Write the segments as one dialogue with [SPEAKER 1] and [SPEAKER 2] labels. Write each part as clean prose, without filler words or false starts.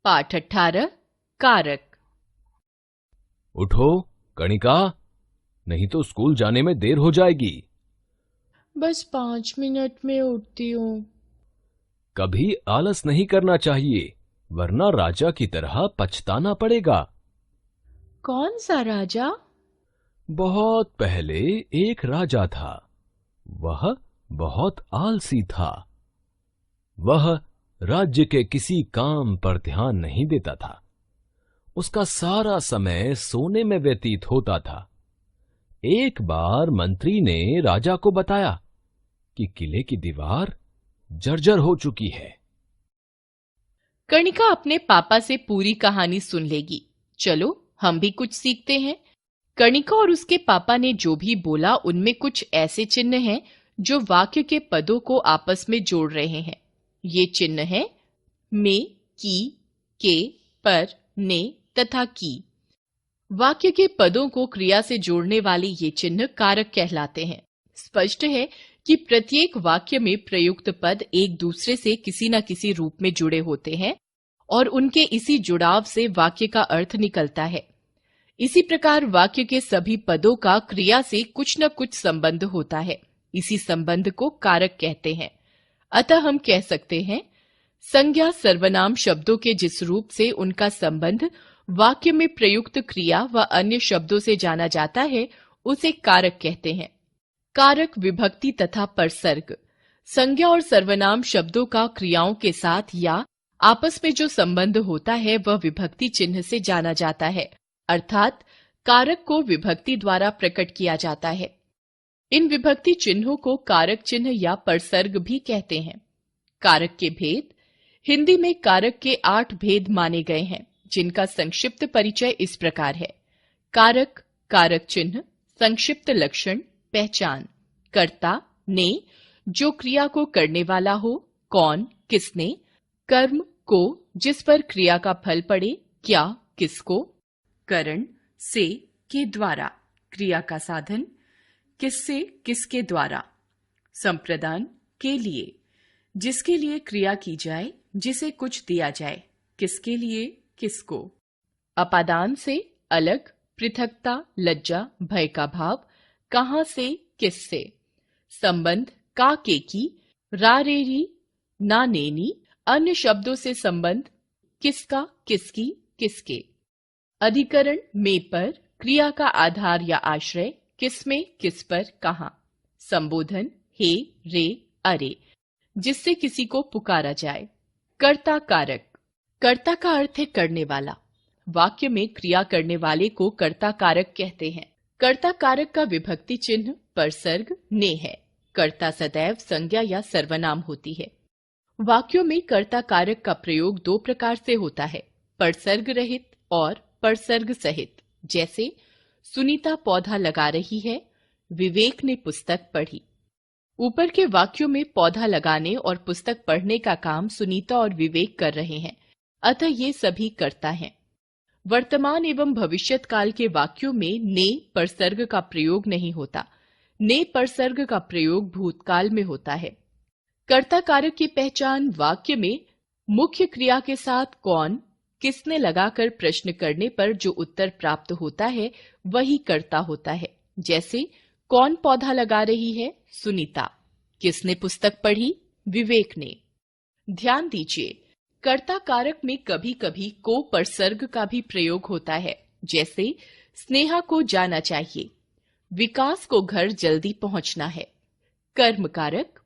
[SPEAKER 1] पाठ 18 कारक।
[SPEAKER 2] उठो कणिका, नहीं तो स्कूल जाने में देर हो जाएगी।
[SPEAKER 3] बस 5 मिनट में उठती हूँ।
[SPEAKER 2] कभी आलस नहीं करना चाहिए, वरना राजा की तरह पछताना पड़ेगा।
[SPEAKER 3] कौन सा राजा?
[SPEAKER 2] बहुत पहले एक राजा था। वह बहुत आलसी था। वह राज्य के किसी काम पर ध्यान नहीं देता था। उसका सारा समय सोने में व्यतीत होता था। एक बार मंत्री ने राजा को बताया कि किले की दीवार जर्जर हो चुकी है।
[SPEAKER 1] कणिका अपने पापा से पूरी कहानी सुन लेगी। चलो हम भी कुछ सीखते हैं। कणिका और उसके पापा ने जो भी बोला उनमें कुछ ऐसे चिन्ह हैं जो वाक्य के पदों को आपस में जोड़ रहे हैं। ये चिन्ह है में, की, के, पर, ने तथा की। वाक्य के पदों को क्रिया से जोड़ने वाले ये चिन्ह कारक कहलाते हैं। स्पष्ट है कि प्रत्येक वाक्य में प्रयुक्त पद एक दूसरे से किसी न किसी रूप में जुड़े होते हैं और उनके इसी जुड़ाव से वाक्य का अर्थ निकलता है। इसी प्रकार वाक्य के सभी पदों का क्रिया से कुछ न कुछ संबंध होता है। इसी संबंध को कारक कहते हैं। अतः हम कह सकते हैं, संज्ञा सर्वनाम शब्दों के जिस रूप से उनका संबंध वाक्य में प्रयुक्त क्रिया व अन्य शब्दों से जाना जाता है, उसे कारक कहते हैं। कारक विभक्ति तथा परसर्ग। संज्ञा और सर्वनाम शब्दों का क्रियाओं के साथ या आपस में जो संबंध होता है वह विभक्ति चिन्ह से जाना जाता है, अर्थात कारक को विभक्ति द्वारा प्रकट किया जाता है। इन विभक्ति चिन्हों को कारक चिन्ह या परसर्ग भी कहते हैं। कारक के भेद। हिंदी में कारक के 8 भेद माने गए हैं, जिनका संक्षिप्त परिचय इस प्रकार है। कारक, कारक चिन्ह, संक्षिप्त लक्षण, पहचान। कर्ता, ने, जो क्रिया को करने वाला हो। कौन, किसने। कर्म, को, जिस पर क्रिया का फल पड़े। क्या, किसको। करण, से, के द्वारा, क्रिया का साधन। किससे, किसके द्वारा। संप्रदान, के लिए, जिसके लिए क्रिया की जाए, जिसे कुछ दिया जाए। किसके लिए, किसको। अपादान से, अलग, पृथकता, लज्जा, भय का भाव। कहां से, किससे। संबंध, का, के की, रा, रे, री, ना, नेनी, अन्य शब्दों से संबंध। किसका, किसकी, किसके। अधिकरण, में पर, क्रिया का आधार या आश्रय। किसमें, किस पर, कहां। संबोधन, हे, रे, अरे, जिससे किसी को पुकारा जाए। कर्ता कारक। कर्ता का अर्थ है करने वाला। वाक्य में क्रिया करने वाले को कर्ता कारक कहते हैं। कर्ता कारक का विभक्ति चिन्ह परसर्ग, ने है। कर्ता सदैव संज्ञा या सर्वनाम होती है। वाक्यों में कर्ता कारक का प्रयोग 2 प्रकार से होता है, परसर्ग रहित और परसर्ग सहित। जैसे सुनीता पौधा लगा रही है, विवेक ने पुस्तक पढ़ी। ऊपर के वाक्यों में पौधा लगाने और पुस्तक पढ़ने का काम सुनीता और विवेक कर रहे हैं, अतः ये सभी कर्ता हैं। वर्तमान एवं भविष्यत काल के वाक्यों में ने परसर्ग का प्रयोग नहीं होता। ने परसर्ग का प्रयोग भूतकाल में होता है। कर्ता कारक की पहचान वाक्य में मुख्य क्रिया के साथ कौन, किसने लगाकर प्रश्न करने पर जो उत्तर प्राप्त होता है वही कर्ता होता है। जैसे कौन पौधा लगा रही है, सुनीता। किसने पुस्तक पढ़ी, विवेक ने। ध्यान दीजिए, कर्ता कारक में कभी कभी को परसर्ग का भी प्रयोग होता है। जैसे स्नेहा को जाना चाहिए, विकास को घर जल्दी पहुंचना है। कर्म कारक।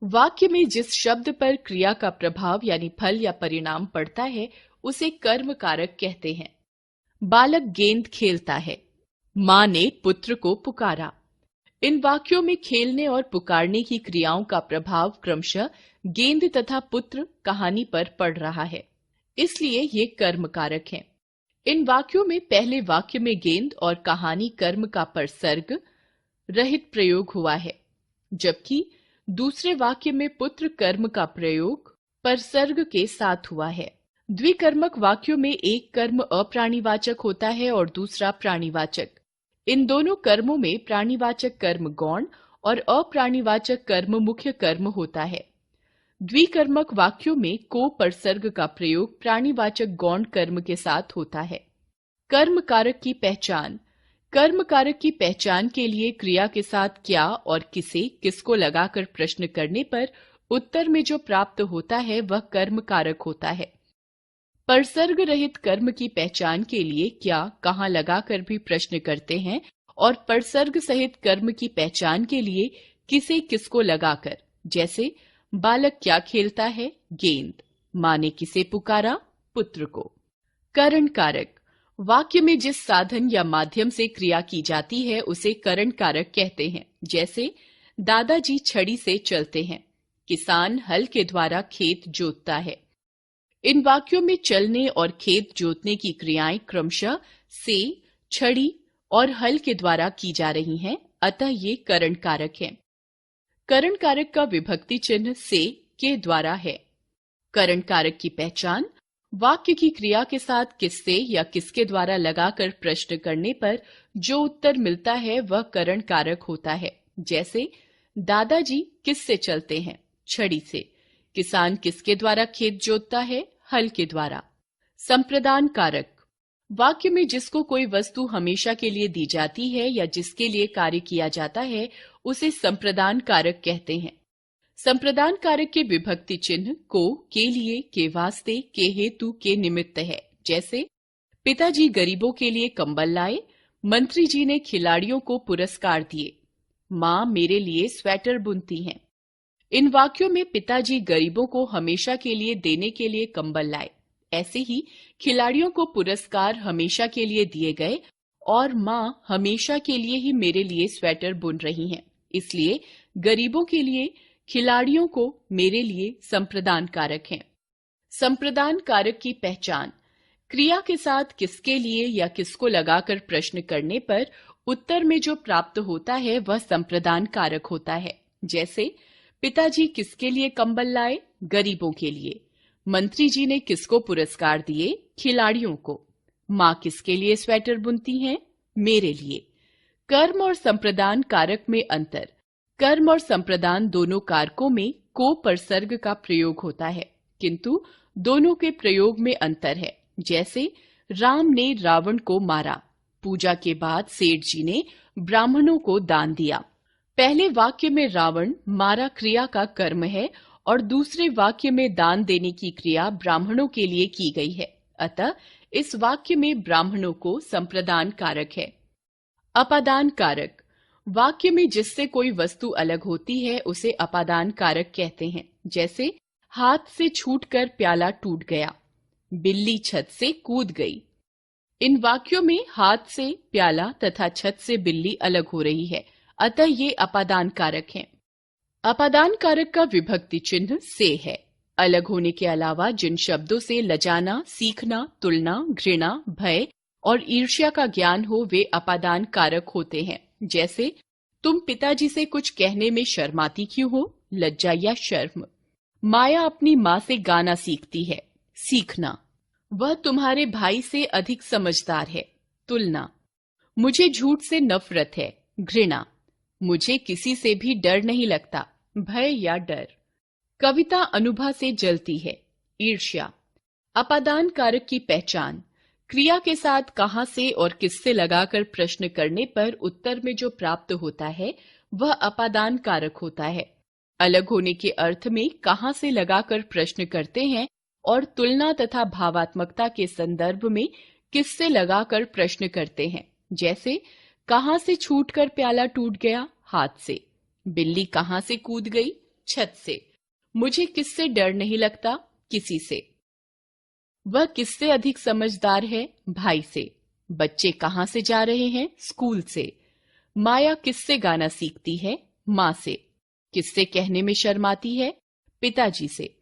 [SPEAKER 1] वाक्य में जिस शब्द पर क्रिया का प्रभाव यानी फल या परिणाम पड़ता है उसे कर्म कारक कहते हैं। बालक गेंद खेलता है, मां ने पुत्र को पुकारा। इन वाक्यों में खेलने और पुकारने की क्रियाओं का प्रभाव क्रमशः गेंद तथा पुत्र कहानी पर पड़ रहा है, इसलिए ये कर्म कारक हैं। इन वाक्यों में पहले वाक्य में गेंद और कहानी कर्म का परसर्ग रहित प्रयोग हुआ है, जबकि दूसरे वाक्य में पुत्र कर्म का प्रयोग परसर्ग के साथ हुआ है। द्विकर्मक वाक्यों में एक कर्म अप्राणीवाचक होता है और दूसरा प्राणीवाचक। इन दोनों कर्मों में प्राणीवाचक कर्म गौण और अप्राणीवाचक कर्म मुख्य कर्म होता है। द्विकर्मक वाक्यों में को परसर्ग का प्रयोग प्राणीवाचक गौण कर्म के साथ होता है। कर्म कारक की पहचान। कर्म कारक की पहचान के लिए क्रिया के साथ क्या और किसे, किसको लगाकर प्रश्न करने पर उत्तर में जो प्राप्त होता है वह कर्म कारक होता है। परसर्ग रहित कर्म की पहचान के लिए क्या, कहाँ लगाकर भी प्रश्न करते हैं और परसर्ग सहित कर्म की पहचान के लिए किसे, किसको लगाकर, जैसे बालक क्या खेलता है, गेंद। माँ ने किसे पुकारा, पुत्र को। करण कारक। वाक्य में जिस साधन या माध्यम से क्रिया की जाती है उसे करण कारक कहते हैं। जैसे दादाजी छड़ी से चलते हैं, किसान हल के द्वारा खेत जोतता है। इन वाक्यों में चलने और खेत जोतने की क्रियाएं क्रमशः से, छड़ी और हल के द्वारा की जा रही हैं, अतः ये करण कारक हैं। करण कारक का विभक्ति चिन्ह से के द्वारा है। करण कारक की पहचान। वाक्य की क्रिया के साथ किससे या किसके द्वारा लगाकर प्रश्न करने पर जो उत्तर मिलता है वह करण कारक होता है। जैसे दादाजी किससे चलते हैं, छड़ी से। किसान किसके द्वारा खेत जोतता है, हल के द्वारा। संप्रदान कारक। वाक्य में जिसको कोई वस्तु हमेशा के लिए दी जाती है या जिसके लिए कार्य किया जाता है उसे संप्रदान कारक कहते हैं। संप्रदान कारक के विभक्ति चिन्ह को, के लिए, के वास्ते, के हेतु, के निमित्त है। जैसे पिताजी गरीबों के लिए कंबल लाए, मंत्री जी ने खिलाड़ियों को पुरस्कार दिए, माँ मेरे लिए स्वेटर बुनती हैं। इन वाक्यों में पिताजी गरीबों को हमेशा के लिए देने के लिए कंबल लाए, ऐसे ही खिलाड़ियों को पुरस्कार हमेशा के लिए दिए गए और माँ हमेशा के लिए ही मेरे लिए स्वेटर बुन रही हैं, इसलिए गरीबों के लिए, खिलाड़ियों को, मेरे लिए संप्रदान कारक हैं। संप्रदान कारक की पहचान। क्रिया के साथ किसके लिए या किसको लगाकर प्रश्न करने पर उत्तर में जो प्राप्त होता है वह संप्रदान कारक होता है। जैसे पिताजी किसके लिए कंबल लाए, गरीबों के लिए। मंत्री जी ने किसको पुरस्कार दिए, खिलाड़ियों को। माँ किसके लिए स्वेटर बुनती हैं, मेरे लिए। कर्म और संप्रदान कारक में अंतर। कर्म और संप्रदान दोनों कारकों में को परसर्ग का प्रयोग होता है, किंतु दोनों के प्रयोग में अंतर है। जैसे राम ने रावण को मारा, पूजा के बाद सेठ जी ने ब्राह्मणों को दान दिया। पहले वाक्य में रावण मारा क्रिया का कर्म है और दूसरे वाक्य में दान देने की क्रिया ब्राह्मणों के लिए की गई है, अतः इस वाक्य में ब्राह्मणों को संप्रदान कारक है। अपादान कारक। वाक्य में जिससे कोई वस्तु अलग होती है उसे अपादान कारक कहते हैं। जैसे हाथ से छूटकर प्याला टूट गया, बिल्ली छत से कूद गई। इन वाक्यों में हाथ से प्याला तथा छत से बिल्ली अलग हो रही है, अतः ये अपादान कारक हैं। अपादान कारक का विभक्ति चिन्ह से है। अलग होने के अलावा जिन शब्दों से लजाना, सीखना, तुलना, घृणा, भय और ईर्ष्या का ज्ञान हो वे अपादान कारक होते हैं। जैसे तुम पिताजी से कुछ कहने में शर्माती क्यों हो, लज्जा या शर्म। माया अपनी माँ से गाना सीखती है, सीखना। वह तुम्हारे भाई से अधिक समझदार है, तुलना। मुझे झूठ से नफरत है, घृणा। मुझे किसी से भी डर नहीं लगता, भय या डर। कविता अनुभा से जलती है, ईर्ष्या। अपादान कारक की पहचान। क्रिया के साथ कहां से और किससे लगाकर प्रश्न करने पर उत्तर में जो प्राप्त होता है वह अपादान कारक होता है। अलग होने के अर्थ में कहां से लगाकर प्रश्न करते हैं और तुलना तथा भावात्मकता के संदर्भ में किससे लगाकर प्रश्न करते हैं। जैसे कहां से छूटकर प्याला टूट गया, हाथ से। बिल्ली कहां से कूद गई, छत से। मुझे किससे डर नहीं लगता, किसी से। वह किससे अधिक समझदार है, भाई से। बच्चे कहां से जा रहे हैं, स्कूल से। माया किससे गाना सीखती है, माँ से। किससे कहने में शर्माती है, पिताजी से।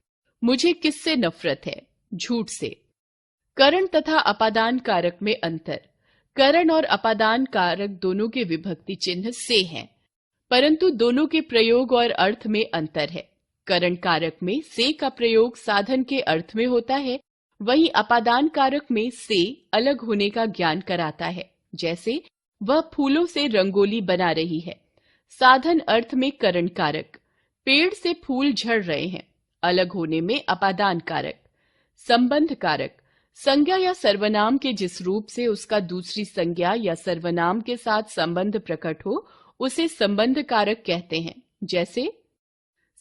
[SPEAKER 1] मुझे किससे नफरत है, झूठ से। करण तथा अपादान कारक में अंतर। करण और अपादान कारक दोनों के विभक्ति चिन्ह से हैं, परंतु दोनों के प्रयोग और अर्थ में अंतर है। करण कारक में से का प्रयोग साधन के अर्थ में होता है, वहीं अपादान कारक में से अलग होने का ज्ञान कराता है। जैसे वह फूलों से रंगोली बना रही है। साधन अर्थ में करण कारक। पेड़ से फूल झड़ रहे हैं, अलग होने में अपादान कारक। संबंध कारक, संज्ञा या सर्वनाम के जिस रूप से उसका दूसरी संज्ञा या सर्वनाम के साथ संबंध प्रकट हो उसे संबंध कारक कहते हैं। जैसे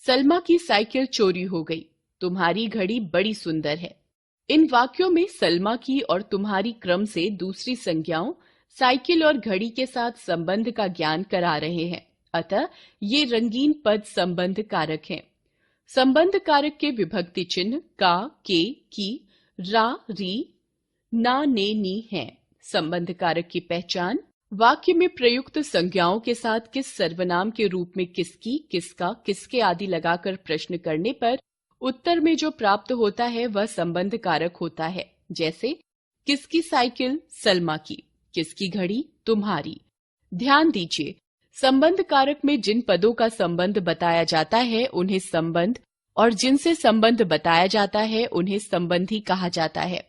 [SPEAKER 1] सलमा की साइकिल चोरी हो गई, तुम्हारी घड़ी बड़ी सुंदर है। इन वाक्यों में सलमा की और तुम्हारी क्रम से दूसरी संज्ञाओं साइकिल और घड़ी के साथ संबंध का ज्ञान करा रहे हैं, अतः ये रंगीन पद संबंध कारक हैं। संबंध कारक के विभक्ति चिन्ह का, के, की, रा, री, ना, ने, नी हैं। संबंध कारक की पहचान, वाक्य में प्रयुक्त संज्ञाओं के साथ किस सर्वनाम के रूप में किसकी, किसका, किसके आदि लगाकर प्रश्न करने पर उत्तर में जो प्राप्त होता है वह संबंध कारक होता है। जैसे किसकी साइकिल, सलमा की। किसकी घड़ी, तुम्हारी। ध्यान दीजिए, संबंध कारक में जिन पदों का संबंध बताया जाता है उन्हें संबंध और जिनसे संबंध बताया जाता है उन्हें संबंधी कहा जाता है।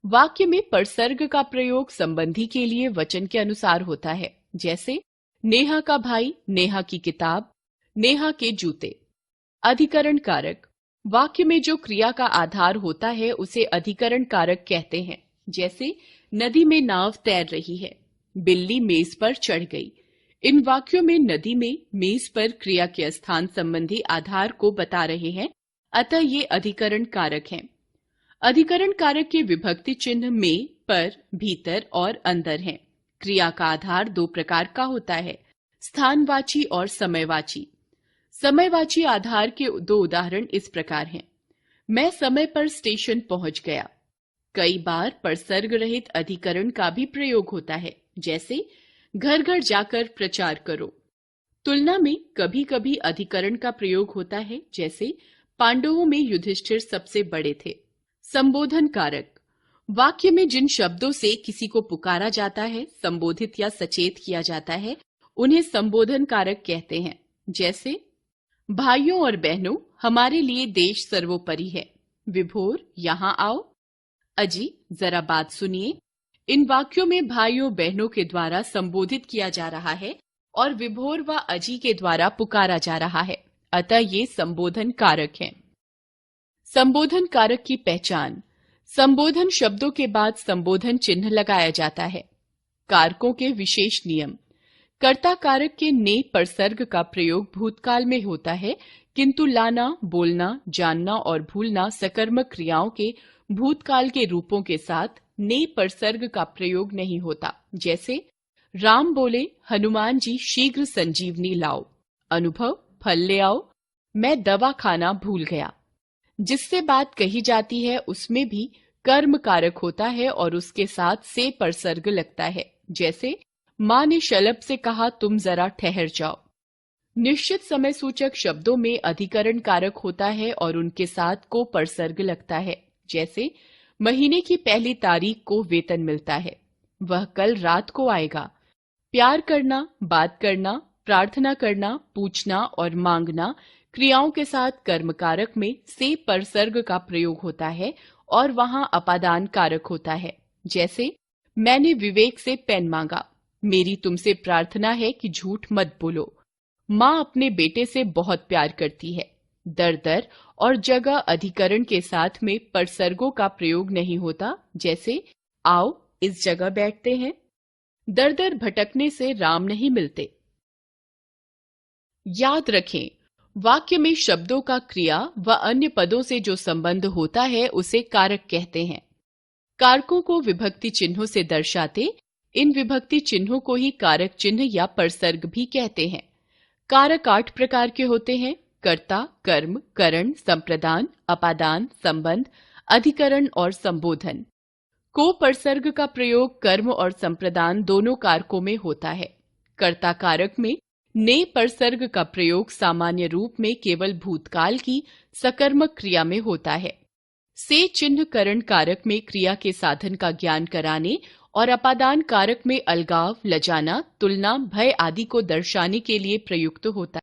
[SPEAKER 1] वाक्य में परसर्ग का प्रयोग संबंधी के लिए वचन के अनुसार होता है। जैसे नेहा का भाई, नेहा की किताब, नेहा के जूते। अधिकरण कारक, वाक्य में जो क्रिया का आधार होता है उसे अधिकरण कारक कहते हैं। जैसे नदी में नाव तैर रही है, बिल्ली मेज पर चढ़ गई। इन वाक्यों में नदी में, मेज पर क्रिया के स्थान संबंधी आधार को बता रहे हैं, अतः ये अधिकरण कारक हैं। अधिकरण कारक के विभक्ति चिन्ह में, पर, भीतर और अंदर हैं। क्रिया का आधार दो प्रकार का होता है, स्थानवाची और समयवाची। समयवाची आधार के दो उदाहरण इस प्रकार हैं। मैं समय पर स्टेशन पहुंच गया। कई बार परसर्ग रहित अधिकरण का भी प्रयोग होता है। जैसे घर घर जाकर प्रचार करो। तुलना में कभी कभी अधिकरण का प्रयोग होता है। जैसे पांडवों में युधिष्ठिर सबसे बड़े थे। संबोधन कारक, वाक्य में जिन शब्दों से किसी को पुकारा जाता है, संबोधित या सचेत किया जाता है, उन्हें संबोधन कारक कहते हैं। जैसे भाइयों और बहनों, हमारे लिए देश सर्वोपरि है। विभोर, यहां आओ। अजी, जरा बात सुनिए। इन वाक्यों में भाइयों बहनों के द्वारा संबोधित किया जा रहा है और विभोर व अजी के द्वारा पुकारा जा रहा है, अतः ये संबोधन कारक हैं। संबोधन कारक की पहचान, संबोधन शब्दों के बाद संबोधन चिन्ह लगाया जाता है। कारकों के विशेष नियम, कर्ता कारक के ने परसर्ग का प्रयोग भूतकाल में होता है, किंतु लाना, बोलना, जानना और भूलना सकर्मक क्रियाओं के भूतकाल के रूपों के साथ ने परसर्ग का प्रयोग नहीं होता। जैसे राम बोले, हनुमान जी शीघ्र संजीवनी लाओ। अनुभव, फल ले आओ। मैं दवा खाना भूल गया। जिससे बात कही जाती है उसमें भी कर्म कारक होता है और उसके साथ से परसर्ग लगता है। जैसे माँ ने शलभ से कहा, तुम जरा ठहर जाओ। निश्चित समय सूचक शब्दों में अधिकरण कारक होता है और उनके साथ को परसर्ग लगता है। जैसे महीने की पहली तारीख को वेतन मिलता है, वह कल रात को आएगा। प्यार करना, बात करना, प्रार्थना करना, पूछना और मांगना क्रियाओं के साथ कर्म कारक में से परसर्ग का प्रयोग होता है और वहां अपादान कारक होता है। जैसे मैंने विवेक से पेन मांगा, मेरी तुमसे प्रार्थना है कि झूठ मत बोलो। माँ अपने बेटे से बहुत प्यार करती है। दर दर और जगह अधिकरण के साथ में परसर्गों का प्रयोग नहीं होता। जैसे आओ इस जगह बैठते हैं। दर दर भटकने से राम नहीं मिलते। याद रखें, वाक्य में शब्दों का क्रिया व अन्य पदों से जो संबंध होता है उसे कारक कहते हैं। कारकों को विभक्ति चिन्हों से दर्शाते इन विभक्ति चिन्हों को ही कारक चिन्ह या परसर्ग भी कहते हैं। कारक 8 प्रकार के होते हैं: कर्ता, कर्म, करण, संप्रदान, अपादान, संबंध, अधिकरण और संबोधन। को परसर्ग का प्रयोग कर्म और संप्रदान दोनों कारकों में होता है। कर्ता कारक में ने परसर्ग का प्रयोग सामान्य रूप में केवल भूतकाल की सकर्मक क्रिया में होता है। से चिन्ह करण कारक में क्रिया के साधन का ज्ञान कराने और अपादान कारक में अलगाव, लजाना, तुलना, भय आदि को दर्शाने के लिए प्रयुक्त होता है।